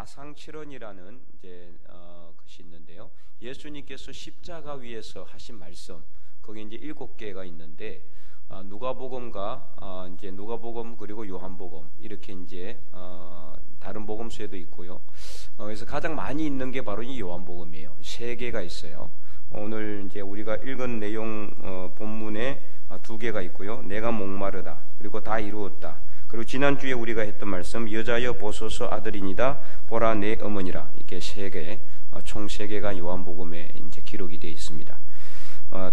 사상칠언이라는 이제 것이 있는데요. 예수님께서 십자가 위에서 하신 말씀, 거기 이제 7개가 있는데 누가복음과 이제 누가복음 그리고 요한복음 이렇게 이제 다른 복음서에도 있고요. 그래서 가장 많이 있는 게 바로 이 요한복음이에요. 3개가 있어요. 오늘 이제 우리가 읽은 내용 본문에 2개가 있고요. 내가 목마르다, 그리고 다 이루었다, 그리고 지난주에 우리가 했던 말씀 여자여 보소서 아들이니다 보라 내 어머니라, 이렇게 3개, 총 3개가 요한복음에 이제 기록이 되어 있습니다.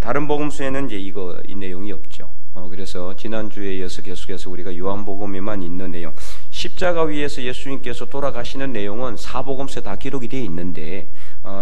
다른 복음서에는 이제 이 내용이 없죠. 그래서 지난주에 이어서 계속해서 우리가 요한복음에만 있는 내용, 십자가 위에서 예수님께서 돌아가시는 내용은 사복음서에 다 기록이 되어 있는데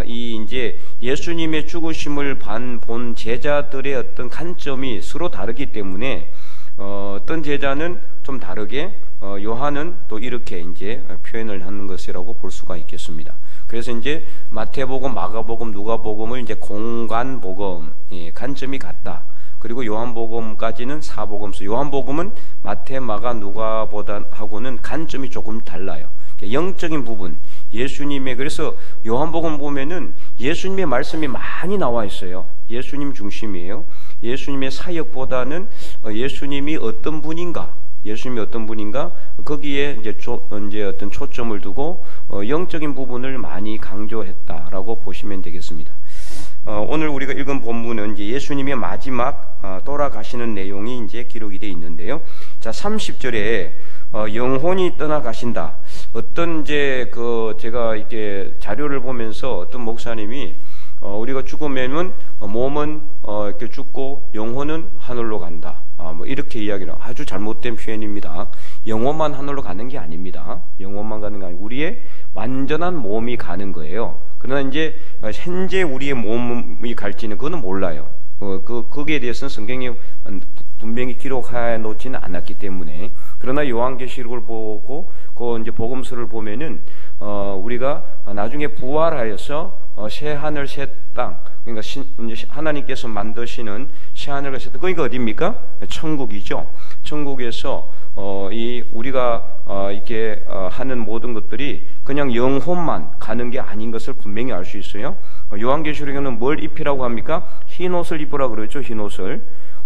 이 이제 예수님의 죽으심을 본 제자들의 어떤 관점이 서로 다르기 때문에 어떤 제자는 좀 다르게, 요한은 또 이렇게 이제 표현을 하는 것이라고 볼 수가 있겠습니다. 그래서 이제 마태복음, 마가복음, 누가복음을 이제 공간복음, 관점이 같다. 그리고 요한복음까지는 사복음서. 요한복음은 마태, 마가, 누가보다하고는 관점이 조금 달라요. 영적인 부분, 예수님의, 그래서 요한복음 보면은 예수님의 말씀이 많이 나와 있어요. 예수님 중심이에요. 예수님의 사역보다는 예수님이 어떤 분인가, 거기에 이제 어떤 초점을 두고 영적인 부분을 많이 강조했다라고 보시면 되겠습니다. 오늘 우리가 읽은 본문은 이제 예수님의 마지막 돌아가시는 내용이 이제 기록이 되어 있는데요. 자, 30절에 영혼이 떠나가신다. 어떤 이제 제가 이렇게 자료를 보면서 어떤 목사님이 우리가 죽으면은 몸은 이렇게 죽고 영혼은 하늘로 간다. 뭐 이렇게 이야기를, 아주 잘못된 표현입니다. 영혼만 하늘로 가는 게 아닙니다. 영혼만 가는 게 아니고 우리의 완전한 몸이 가는 거예요. 그러나 이제 현재 우리의 몸이 갈지는 그거는 몰라요. 거기에 대해서는 성경이 분명히 기록해 놓지는 않았기 때문에. 그러나 요한계시록을 보고 이제 복음서를 보면은 우리가 나중에 부활하여서 새 하늘 새 땅, 그러니까 하나님께서 만드시는 새 하늘과 새 땅, 그러니까 어디입니까? 천국이죠. 천국에서 우리가 이렇게 하는 모든 것들이 그냥 영혼만 가는 게 아닌 것을 분명히 알 수 있어요. 요한계시록에는 뭘 입히라고 합니까? 흰 옷을 입으라 그러죠. 흰 옷을.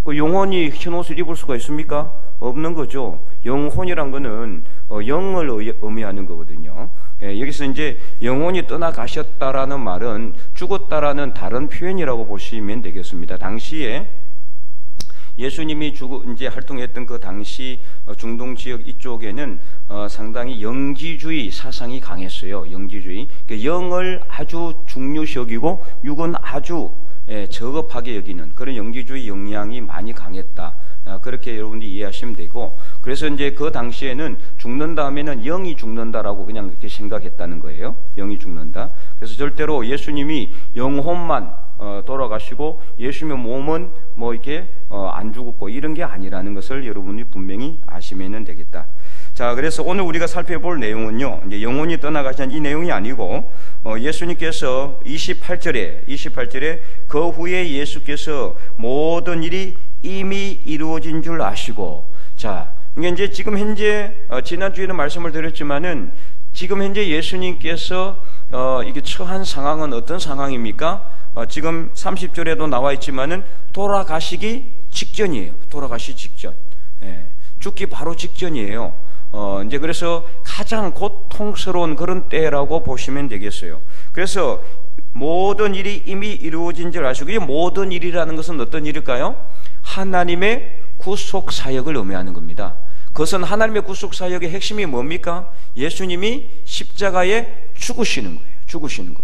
영혼이 흰 옷을 입을 수가 있습니까? 없는 거죠. 영혼이란 거는 영을 의미하는 거거든요. 여기서 이제 영혼이 떠나가셨다라는 말은 죽었다라는 다른 표현이라고 보시면 되겠습니다. 당시에 예수님이 이제 활동했던 그 당시 중동 지역 이쪽에는 상당히 영지주의 사상이 강했어요. 영지주의. 영을 아주 중요시 여기고 육은 아주 저급하게 여기는 그런 영지주의 영향이 많이 강했다. 그렇게 여러분들이 이해하시면 되고, 그래서 이제 그 당시에는 죽는 다음에는 영이 죽는다라고 그냥 그렇게 생각했다는 거예요. 영이 죽는다. 그래서 절대로 예수님이 영혼만 돌아가시고 예수님의 몸은 뭐 이렇게 안 죽었고 이런 게 아니라는 것을 여러분이 분명히 아시면 되겠다. 자, 그래서 오늘 우리가 살펴볼 내용은요, 이제 영혼이 떠나가신 이 내용이 아니고 예수님께서 28절에 그 후에 예수께서 모든 일이 이미 이루어진 줄 아시고, 자, 이게 이제 지금 현재 지난주에는 말씀을 드렸지만은 지금 현재 예수님께서 이게 처한 상황은 어떤 상황입니까? 지금 30절에도 나와 있지만은 돌아가시기 직전이에요. 돌아가시기 직전. 죽기 바로 직전이에요. 이제 그래서 가장 고통스러운 그런 때라고 보시면 되겠어요. 그래서 모든 일이 이미 이루어진 줄 아시고, 이 모든 일이라는 것은 어떤 일일까요? 하나님의 구속 사역을 의미하는 겁니다. 그것은 하나님의 구속 사역의 핵심이 뭡니까? 예수님이 십자가에 죽으시는 거예요. 죽으시는 거.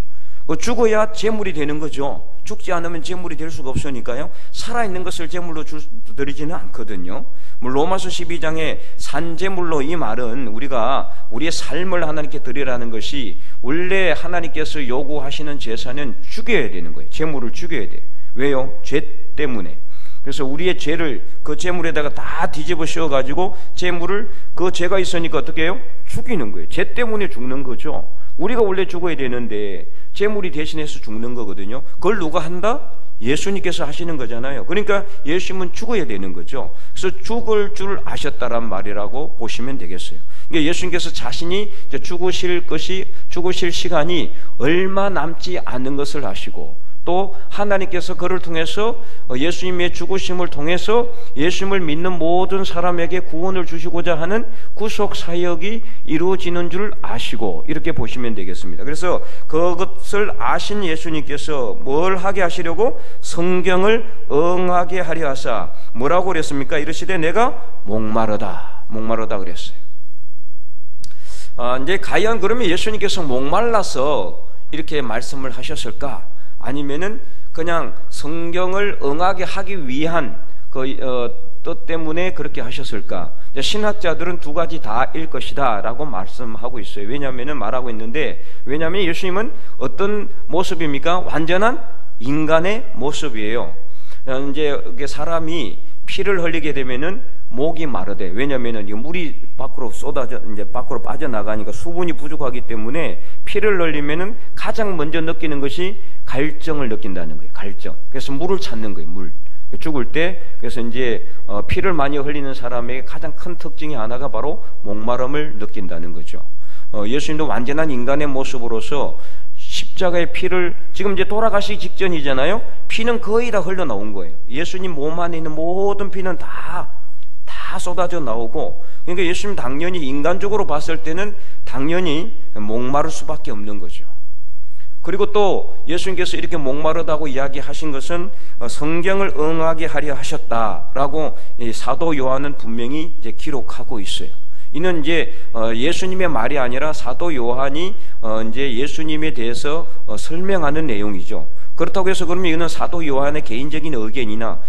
죽어야 제물이 되는 거죠. 죽지 않으면 제물이 될 수가 없으니까요. 살아있는 것을 제물로 드리지는 않거든요. 로마서 12장에 산제물로, 이 말은 우리가 우리의 삶을 하나님께 드리라는 것이, 원래 하나님께서 요구하시는 제사는 죽여야 되는 거예요. 제물을 죽여야 돼요. 왜요? 죄 때문에. 그래서 우리의 죄를 그 제물에다가 다 뒤집어 씌워가지고 제물을, 그 죄가 있으니까 어떻게 해요? 죽이는 거예요. 죄 때문에 죽는 거죠. 우리가 원래 죽어야 되는데 제물이 대신해서 죽는 거거든요. 그걸 누가 한다? 예수님께서 하시는 거잖아요. 그러니까 예수님은 죽어야 되는 거죠. 그래서 죽을 줄 아셨다란 말이라고 보시면 되겠어요. 그러니까 예수님께서 자신이 죽으실 시간이 얼마 남지 않은 것을 아시고, 또 하나님께서 그를 통해서 예수님의 죽으심을 통해서 예수님을 믿는 모든 사람에게 구원을 주시고자 하는 구속 사역이 이루어지는 줄 아시고, 이렇게 보시면 되겠습니다. 그래서 그것을 아신 예수님께서 뭘 하게 하시려고? 성경을 응하게 하려 하사 뭐라고 그랬습니까? 이르시되 내가 목마르다 그랬어요. 이제 과연 그러면 예수님께서 목말라서 이렇게 말씀을 하셨을까? 아니면은 그냥 성경을 응하게 하기 위한 뜻 때문에 그렇게 하셨을까? 신학자들은 두 가지 다일 것이다 라고 말씀하고 있어요. 왜냐하면 말하고 있는데, 왜냐하면 예수님은 어떤 모습입니까? 완전한 인간의 모습이에요. 이제 사람이 피를 흘리게 되면은 목이 마르대. 왜냐하면은 물이 밖으로 밖으로 빠져나가니까 수분이 부족하기 때문에 피를 흘리면은 가장 먼저 느끼는 것이 갈증을 느낀다는 거예요. 갈증. 그래서 물을 찾는 거예요. 물. 죽을 때. 그래서 이제 피를 많이 흘리는 사람의 가장 큰 특징이 하나가 바로 목마름을 느낀다는 거죠. 예수님도 완전한 인간의 모습으로서 십자가의 피를, 지금 이제 돌아가시기 직전이잖아요. 피는 거의 다 흘러나온 거예요. 예수님 몸 안에 있는 모든 피는 다 쏟아져 나오고, 그러니까 예수님 당연히 인간적으로 봤을 때는 당연히 목마를 수밖에 없는 거죠. 그리고 또 예수님께서 이렇게 목마르다고 이야기하신 것은 성경을 응하게 하려 하셨다라고 사도 요한은 분명히 이제 기록하고 있어요. 이는 이제 예수님의 말이 아니라 사도 요한이 이제 예수님에 대해서 설명하는 내용이죠. 그렇다고 해서 그러면 이거는 사도 요한의 개인적인 의견이냐?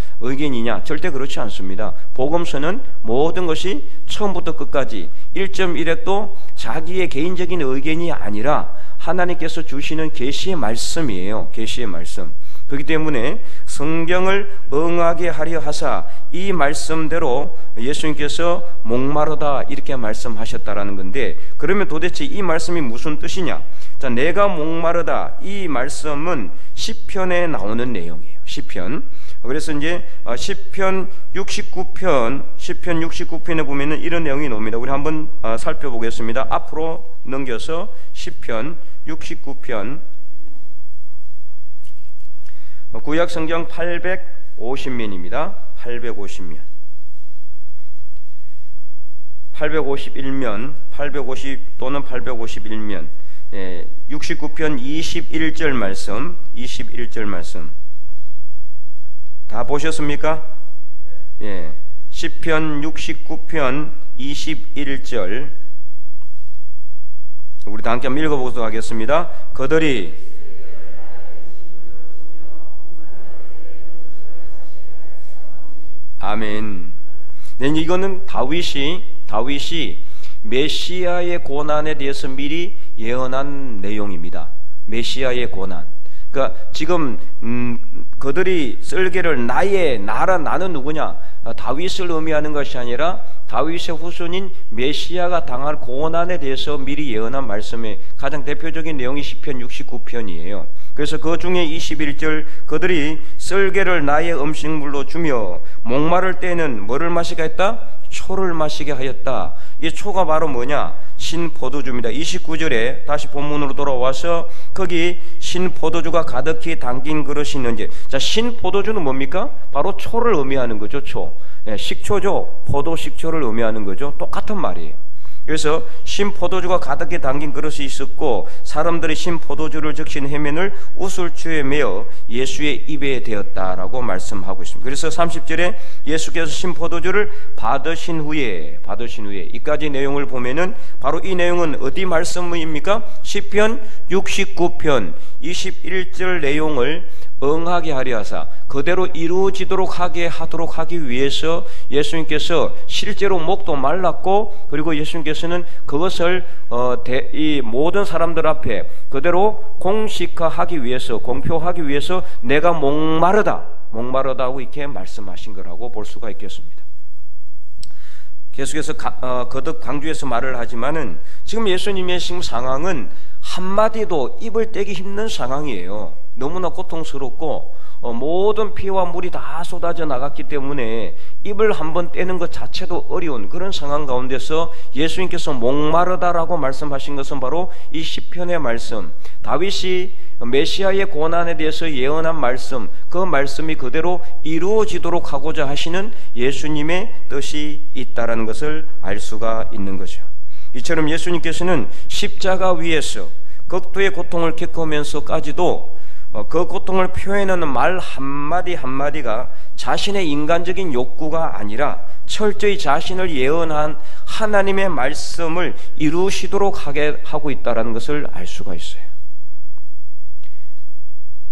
절대 그렇지 않습니다. 복음서는 모든 것이 처음부터 끝까지 1.1핵도 자기의 개인적인 의견이 아니라 하나님께서 주시는 계시의 말씀이에요. 계시의 말씀. 그렇기 때문에 성경을 응하게 하려 하사 이 말씀대로 예수님께서 목마르다 이렇게 말씀하셨다라는 건데, 그러면 도대체 이 말씀이 무슨 뜻이냐? 자, 내가 목마르다, 이 말씀은 시편에 나오는 내용이에요. 시편. 그래서 이제 시편 69편에 보면은 이런 내용이 나옵니다. 우리 한번 살펴보겠습니다. 앞으로 넘겨서 시편 69편, 구약 성경 850면입니다. 850면. 851면, 850 또는 851면. 69편 21절 말씀. 다 보셨습니까? 예. 시편 69편 21절. 우리 다 함께 한번 읽어보도록 하겠습니다. 그들이 아멘. 네, 이거는 다윗이 메시아의 고난에 대해서 미리 예언한 내용입니다. 메시아의 고난. 그러니까 지금 그들이 썰개를 나는 누구냐? 다윗을 의미하는 것이 아니라 다윗의 후손인 메시아가 당할 고난에 대해서 미리 예언한 말씀의 가장 대표적인 내용이 시편 69편이에요. 그래서 그 중에 21절, 그들이 썰개를 나의 음식물로 주며 목마를 때는 뭐를 마시게 했다? 초를 마시게 하였다. 이 초가 바로 뭐냐? 신포도주입니다. 29절에 다시 본문으로 돌아와서 거기 신포도주가 가득히 담긴 그릇이 있는지. 자, 신포도주는 뭡니까? 바로 초를 의미하는 거죠. 초. 식초죠. 포도 식초를 의미하는 거죠. 똑같은 말이에요. 그래서 신포도주가 가득히 담긴 그릇이 있었고, 사람들이 신포도주를 적신 해면을 우슬추에 메어 예수의 입에 대었다라고 말씀하고 있습니다. 그래서 30절에 예수께서 신포도주를 받으신 후에 이까지 내용을 보면은 바로 이 내용은 어디 말씀입니까? 시편 69편 21절 내용을 응하게 하려 하사 그대로 이루어지도록 하기 위해서 예수님께서 실제로 목도 말랐고, 그리고 예수님께서는 그것을 이 모든 사람들 앞에 그대로 공식화하기 위해서, 공표하기 위해서 내가 목마르다고 이렇게 말씀하신 거라고 볼 수가 있겠습니다. 계속해서 거듭 강조해서 말을 하지만은 지금 예수님의 지금 상황은 한마디도 입을 떼기 힘든 상황이에요. 너무나 고통스럽고 모든 피와 물이 다 쏟아져 나갔기 때문에 입을 한번 떼는 것 자체도 어려운 그런 상황 가운데서 예수님께서 목마르다라고 말씀하신 것은 바로 이 시편의 말씀, 다윗이 메시아의 고난에 대해서 예언한 말씀, 그 말씀이 그대로 이루어지도록 하고자 하시는 예수님의 뜻이 있다라는 것을 알 수가 있는 거죠. 이처럼 예수님께서는 십자가 위에서 극도의 고통을 겪으면서까지도 그 고통을 표현하는 말 한마디 한마디가 자신의 인간적인 욕구가 아니라 철저히 자신을 예언한 하나님의 말씀을 이루시도록 하게 하고 있다는 것을 알 수가 있어요.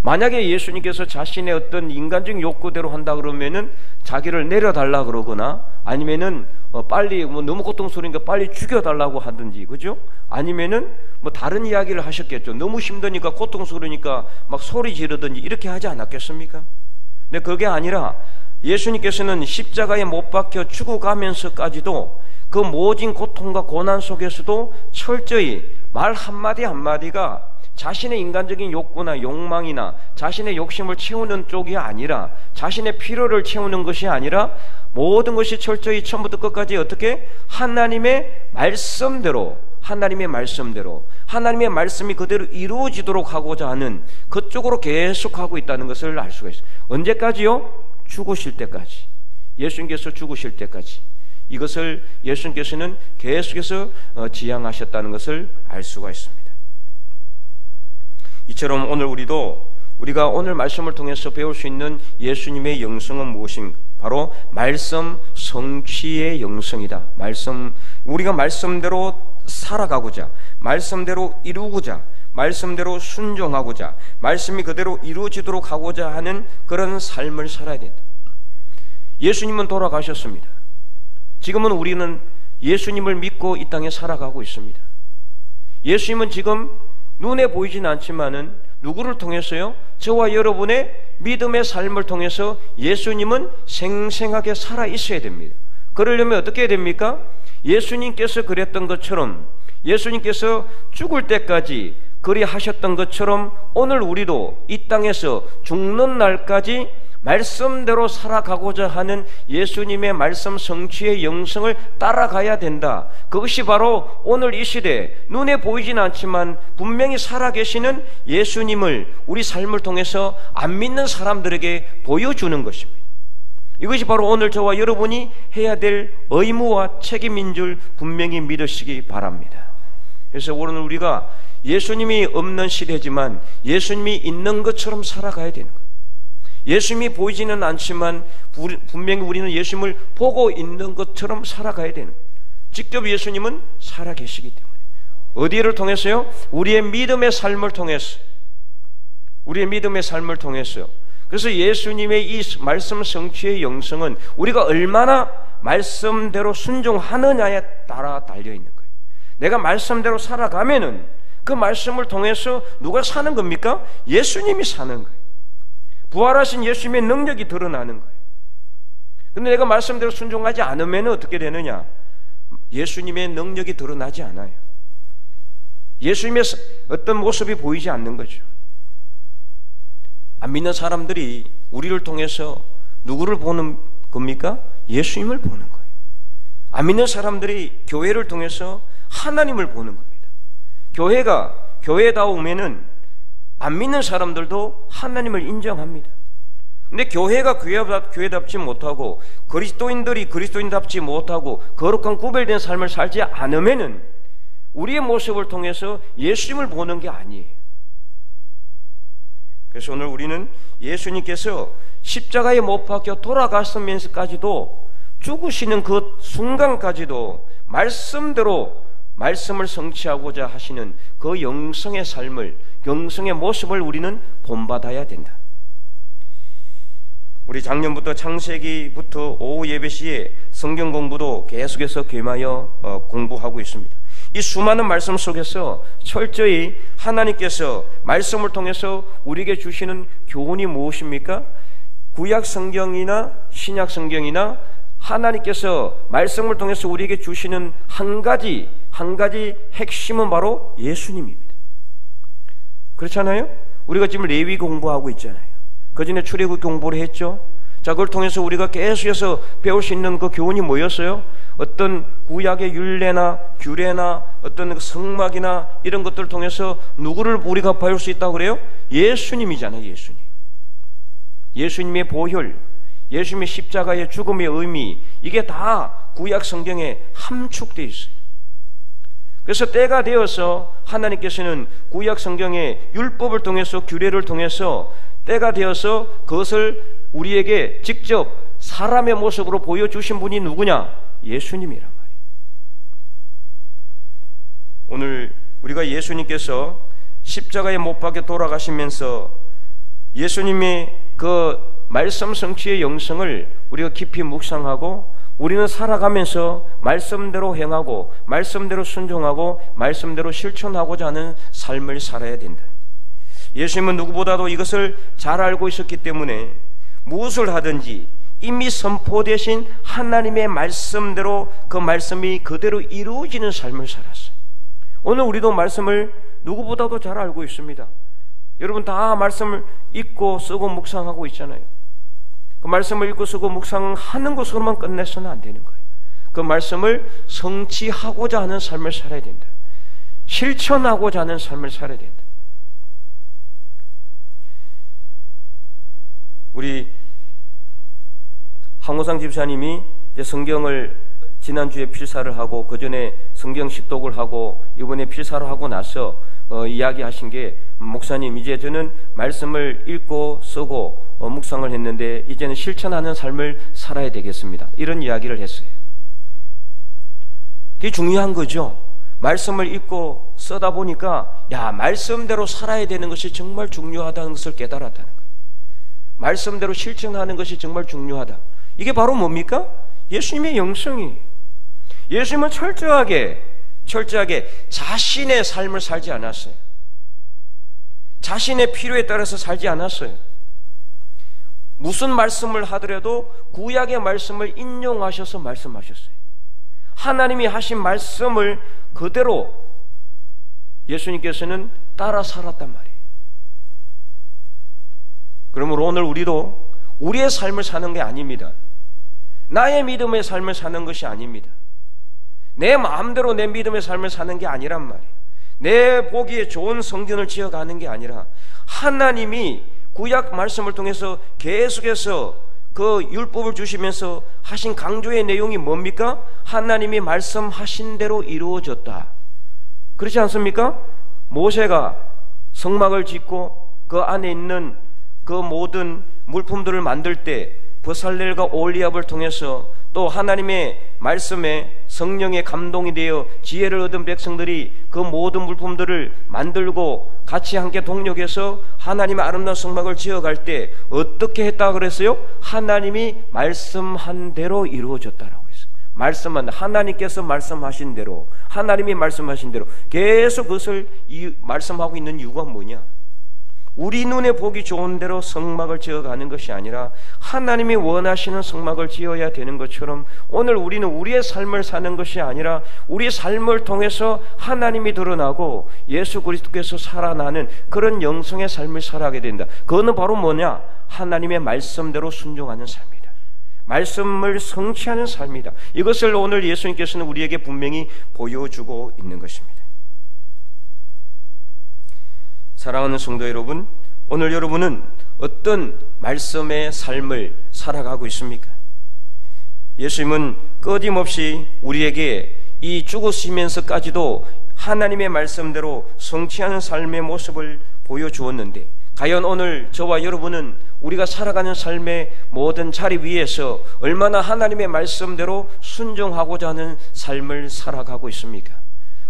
만약에 예수님께서 자신의 어떤 인간적인 욕구대로 한다 그러면은 자기를 내려달라 그러거나 아니면은 빨리 너무 고통스러우니까 빨리 죽여달라고 하든지, 그죠? 아니면은 다른 이야기를 하셨겠죠. 너무 힘드니까 고통스러우니까 막 소리 지르든지 이렇게 하지 않았겠습니까? 근데 그게 아니라 예수님께서는 십자가에 못 박혀 죽어가면서까지도 그 모진 고통과 고난 속에서도 철저히 말 한마디 한마디가 자신의 인간적인 욕구나 욕망이나 자신의 욕심을 채우는 쪽이 아니라 자신의 필요를 채우는 것이 아니라 모든 것이 철저히 처음부터 끝까지 어떻게 하나님의 말씀대로 하나님의 말씀이 그대로 이루어지도록 하고자 하는 그쪽으로 계속하고 있다는 것을 알 수가 있어요. 언제까지요? 죽으실 때까지. 예수님께서 죽으실 때까지. 이것을 예수님께서는 계속해서 지향하셨다는 것을 알 수가 있습니다. 이처럼 오늘 우리가 오늘 말씀을 통해서 배울 수 있는 예수님의 영성은 무엇인가? 바로 말씀 성취의 영성이다. 우리가 말씀대로 살아가고자, 말씀대로 이루고자, 말씀대로 순종하고자, 말씀이 그대로 이루어지도록 하고자 하는 그런 삶을 살아야 된다. 예수님은 돌아가셨습니다. 지금은 우리는 예수님을 믿고 이 땅에 살아가고 있습니다. 예수님은 지금 눈에 보이진 않지만은 누구를 통해서요? 저와 여러분의 믿음의 삶을 통해서 예수님은 생생하게 살아 있어야 됩니다. 그러려면 어떻게 해야 됩니까? 예수님께서 그랬던 것처럼, 예수님께서 죽을 때까지 그리하셨던 것처럼 오늘 우리도 이 땅에서 죽는 날까지 말씀대로 살아가고자 하는 예수님의 말씀 성취의 영성을 따라가야 된다. 그것이 바로 오늘 이 시대 눈에 보이진 않지만 분명히 살아계시는 예수님을 우리 삶을 통해서 안 믿는 사람들에게 보여주는 것입니다. 이것이 바로 오늘 저와 여러분이 해야 될 의무와 책임인 줄 분명히 믿으시기 바랍니다. 그래서 오늘 우리가 예수님이 없는 시대지만 예수님이 있는 것처럼 살아가야 되는 거예요. 예수님이 보이지는 않지만 분명히 우리는 예수님을 보고 있는 것처럼 살아가야 되는 거예요. 직접 예수님은 살아계시기 때문에. 어디를 통해서요? 우리의 믿음의 삶을 통해서. 그래서 예수님의 이 말씀 성취의 영성은 우리가 얼마나 말씀대로 순종하느냐에 따라 달려있는 거예요. 내가 말씀대로 살아가면은 그 말씀을 통해서 누가 사는 겁니까? 예수님이 사는 거예요. 부활하신 예수님의 능력이 드러나는 거예요. 근데 내가 말씀대로 순종하지 않으면 어떻게 되느냐? 예수님의 능력이 드러나지 않아요. 예수님의 어떤 모습이 보이지 않는 거죠. 안 믿는 사람들이 우리를 통해서 누구를 보는 겁니까? 예수님을 보는 거예요. 안 믿는 사람들이 교회를 통해서 하나님을 보는 겁니다. 교회다우면은 안 믿는 사람들도 하나님을 인정합니다. 근데 교회가 교회답지 못하고 그리스도인들이 그리스도인답지 못하고 거룩한 구별된 삶을 살지 않으면은 우리의 모습을 통해서 예수님을 보는 게 아니에요. 그래서 오늘 우리는 예수님께서 십자가에 못 박혀 돌아갔으면서까지도 죽으시는 그 순간까지도 말씀대로 말씀을 성취하고자 하시는 그 영성의 삶을, 영성의 모습을 우리는 본받아야 된다. 우리 작년부터 창세기부터 오후 예배 시에 성경 공부도 계속해서 겸하여 공부하고 있습니다. 이 수많은 말씀 속에서 철저히 하나님께서 말씀을 통해서 우리에게 주시는 교훈이 무엇입니까? 구약 성경이나 신약 성경이나 하나님께서 말씀을 통해서 우리에게 주시는 한 가지 핵심은 바로 예수님입니다. 그렇잖아요? 우리가 지금 레위 공부하고 있잖아요. 그 전에 출애굽 공부를 했죠. 자, 그걸 통해서 우리가 계속해서 배울 수 있는 그 교훈이 뭐였어요? 어떤 구약의 율례나 규례나 어떤 성막이나 이런 것들을 통해서 누구를 우리가 배울 수 있다고 그래요? 예수님이잖아요. 예수님. 예수님의 보혈, 예수님의 십자가의 죽음의 의미, 이게 다 구약 성경에 함축되어 있어요. 그래서 때가 되어서 하나님께서는 구약 성경의 율법을 통해서, 규례를 통해서 때가 되어서 그것을 우리에게 직접 사람의 모습으로 보여주신 분이 누구냐? 예수님이란 말이에요. 오늘 우리가 예수님께서 십자가에 못 박혀 돌아가시면서 예수님의 그 말씀 성취의 영성을 우리가 깊이 묵상하고, 우리는 살아가면서 말씀대로 행하고 말씀대로 순종하고 말씀대로 실천하고자 하는 삶을 살아야 된다. 예수님은 누구보다도 이것을 잘 알고 있었기 때문에 무엇을 하든지 이미 선포되신 하나님의 말씀대로 그 말씀이 그대로 이루어지는 삶을 살았어요. 오늘 우리도 말씀을 누구보다도 잘 알고 있습니다. 여러분 다 말씀을 읽고 쓰고 묵상하고 있잖아요. 그 말씀을 읽고 쓰고 묵상하는 것으로만 끝내서는 안 되는 거예요. 그 말씀을 성취하고자 하는 삶을 살아야 된다. 실천하고자 하는 삶을 살아야 된다. 우리 황호상 집사님이 이제 성경을 지난주에 필사를 하고 그 전에 성경 식독을 하고 이번에 필사를 하고 나서 이야기하신 게, 목사님 이제 저는 말씀을 읽고 쓰고 묵상을 했는데 이제는 실천하는 삶을 살아야 되겠습니다. 이런 이야기를 했어요. 그게 중요한 거죠. 말씀을 읽고 쓰다 보니까 야, 말씀대로 살아야 되는 것이 정말 중요하다는 것을 깨달았다는 거예요. 말씀대로 실천하는 것이 정말 중요하다. 이게 바로 뭡니까? 예수님의 영성이. 예수님은 철저하게 자신의 삶을 살지 않았어요. 자신의 필요에 따라서 살지 않았어요. 무슨 말씀을 하더라도 구약의 말씀을 인용하셔서 말씀하셨어요. 하나님이 하신 말씀을 그대로 예수님께서는 따라 살았단 말이에요. 그러므로 오늘 우리도 우리의 삶을 사는 게 아닙니다. 나의 믿음의 삶을 사는 것이 아닙니다. 내 마음대로 내 믿음의 삶을 사는 게 아니란 말이에요. 내 보기에 좋은 성전을 지어가는 게 아니라 하나님이 구약 말씀을 통해서 계속해서 그 율법을 주시면서 하신 강조의 내용이 뭡니까? 하나님이 말씀하신 대로 이루어졌다. 그렇지 않습니까? 모세가 성막을 짓고 그 안에 있는 그 모든 물품들을 만들 때 버살렐과 올리압을 통해서 또 하나님의 말씀에 성령의 감동이 되어 지혜를 얻은 백성들이 그 모든 물품들을 만들고 같이 함께 동력해서 하나님의 아름다운 성막을 지어갈 때 어떻게 했다고 그랬어요? 하나님이 말씀한 대로 이루어졌다라고 했어요. 말씀한, 하나님께서 말씀하신 대로, 하나님이 말씀하신 대로 계속 그것을 말씀하고 있는 이유가 뭐냐? 우리 눈에 보기 좋은 대로 성막을 지어가는 것이 아니라 하나님이 원하시는 성막을 지어야 되는 것처럼 오늘 우리는 우리의 삶을 사는 것이 아니라 우리의 삶을 통해서 하나님이 드러나고 예수 그리스도께서 살아나는 그런 영성의 삶을 살아가게 된다. 그거는 바로 뭐냐? 하나님의 말씀대로 순종하는 삶이다. 말씀을 성취하는 삶이다. 이것을 오늘 예수님께서는 우리에게 분명히 보여주고 있는 것입니다. 사랑하는 성도 여러분, 오늘 여러분은 어떤 말씀의 삶을 살아가고 있습니까? 예수님은 끊임없이 우리에게 이 죽으시면서까지도 하나님의 말씀대로 성취하는 삶의 모습을 보여주었는데, 과연 오늘 저와 여러분은 우리가 살아가는 삶의 모든 자리 위에서 얼마나 하나님의 말씀대로 순종하고자 하는 삶을 살아가고 있습니까?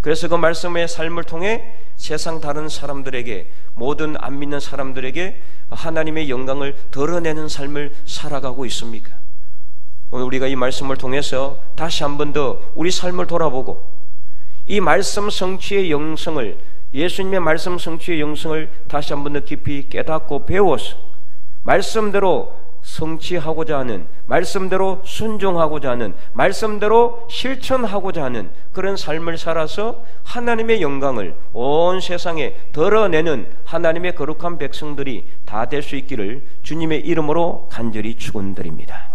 그래서 그 말씀의 삶을 통해 세상 다른 사람들에게, 모든 안 믿는 사람들에게 하나님의 영광을 드러내는 삶을 살아가고 있습니까? 오늘 우리가 이 말씀을 통해서 다시 한 번 더 우리 삶을 돌아보고 이 말씀 성취의 영성을, 예수님의 말씀 성취의 영성을 다시 한 번 더 깊이 깨닫고 배워서 말씀대로 성취하고자 하는, 말씀대로 순종하고자 하는, 말씀대로 실천하고자 하는 그런 삶을 살아서 하나님의 영광을 온 세상에 드러내는 하나님의 거룩한 백성들이 다 될 수 있기를 주님의 이름으로 간절히 축원드립니다.